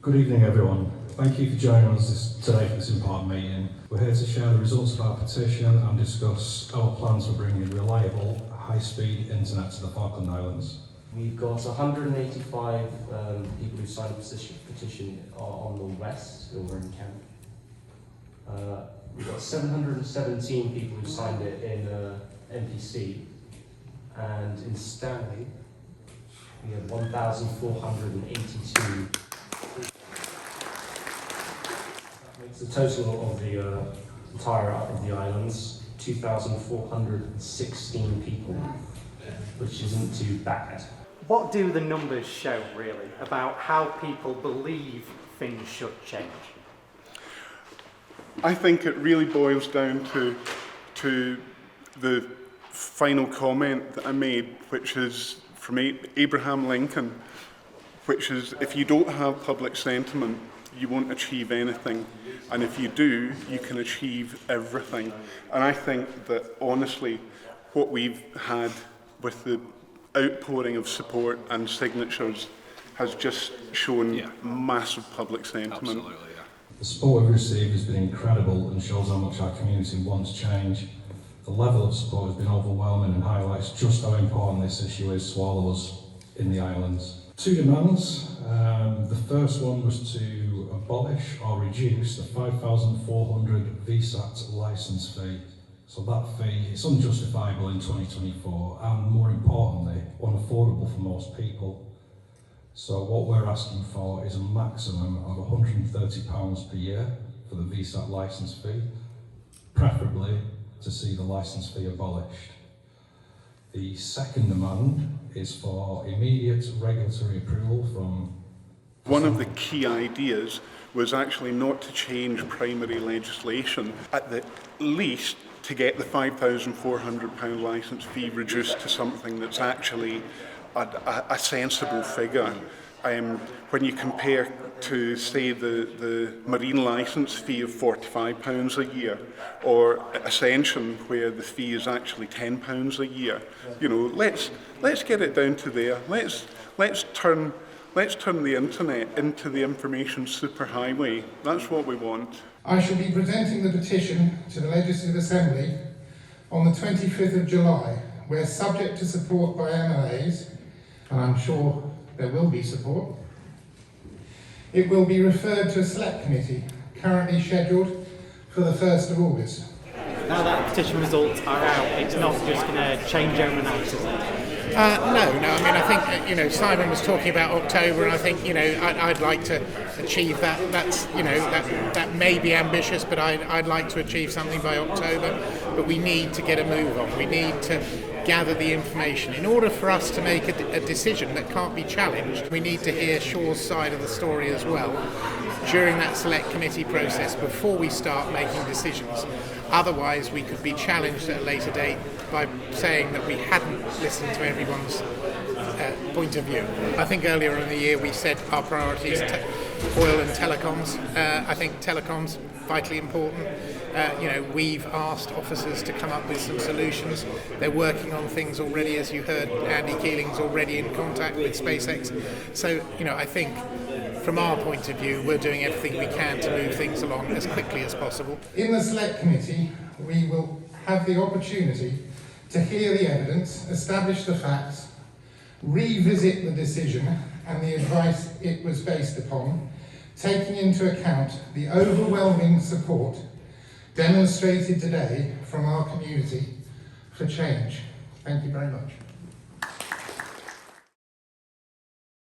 Good evening, everyone. Thank you for joining us today for this important meeting. We're here to share the results of our petition and discuss our plans for bringing reliable, high-speed internet to the Falkland Islands. We've got 185 people who signed a petition on the west, over in camp. We've got 717 people who signed it in NPC, and in Stanley we have 1,482. That makes the total of the entire of the islands 2,416 people, which isn't too bad. What do the numbers show, really, about how people believe things should change? I think it really boils down to the final comment that I made, which is from Abraham Lincoln, which is, if you don't have public sentiment, you won't achieve anything. And if you do, you can achieve everything. And I think that, honestly, what we've had with the outpouring of support and signatures has just shown massive public sentiment. Absolutely, yeah. The support we've received has been incredible and shows how much our community wants change. The level of support has been overwhelming and highlights just how important this issue is to all of us in the islands. Two demands. The first one was to abolish or reduce the 5,400 VSAT licence fee. So that fee is unjustifiable in 2024 and, more importantly, unaffordable for most people. So what we're asking for is a maximum of £130 per year for the VSAT licence fee, preferably to see the licence fee abolished. The second demand is for immediate regulatory approval from... One of the key ideas was actually not to change primary legislation, at the least to get the £5,400 licence fee reduced to something that's actually a sensible figure. When you compare to, say, the marine licence fee of £45 a year, or Ascension, where the fee is actually £10 a year, you know, let's get it down to there. Let's turn the internet into the information superhighway. That's what we want. I shall be presenting the petition to the Legislative Assembly on the 25th of July, where, subject to support by MLAs, and I'm sure there will be support, it will be referred to a select committee, currently scheduled for the 1st of August. Now that petition results are out, it's not just going to change overnight, is it? No. I mean, I think Simon was talking about October, and I think I'd like to achieve that. That's that may be ambitious, but I'd like to achieve something by October. But we need to get a move on. We need to gather the information in order for us to make a decision that can't be challenged. We need to hear Shaw's side of the story as well during that select committee process before we start making decisions. Otherwise, we could be challenged at a later date by saying that we hadn't listened to everyone's point of view. I think earlier in the year we said our priorities oil and telecoms. I think telecoms vitally important. We've asked officers to come up with some solutions. They're working on things already, as you heard. Andy Keeling's already in contact with SpaceX. So, I think from our point of view, we're doing everything we can to move things along as quickly as possible. In the Select Committee, we will have the opportunity to hear the evidence, establish the facts, revisit the decision and the advice it was based upon, taking into account the overwhelming support demonstrated today from our community for change. Thank you very much.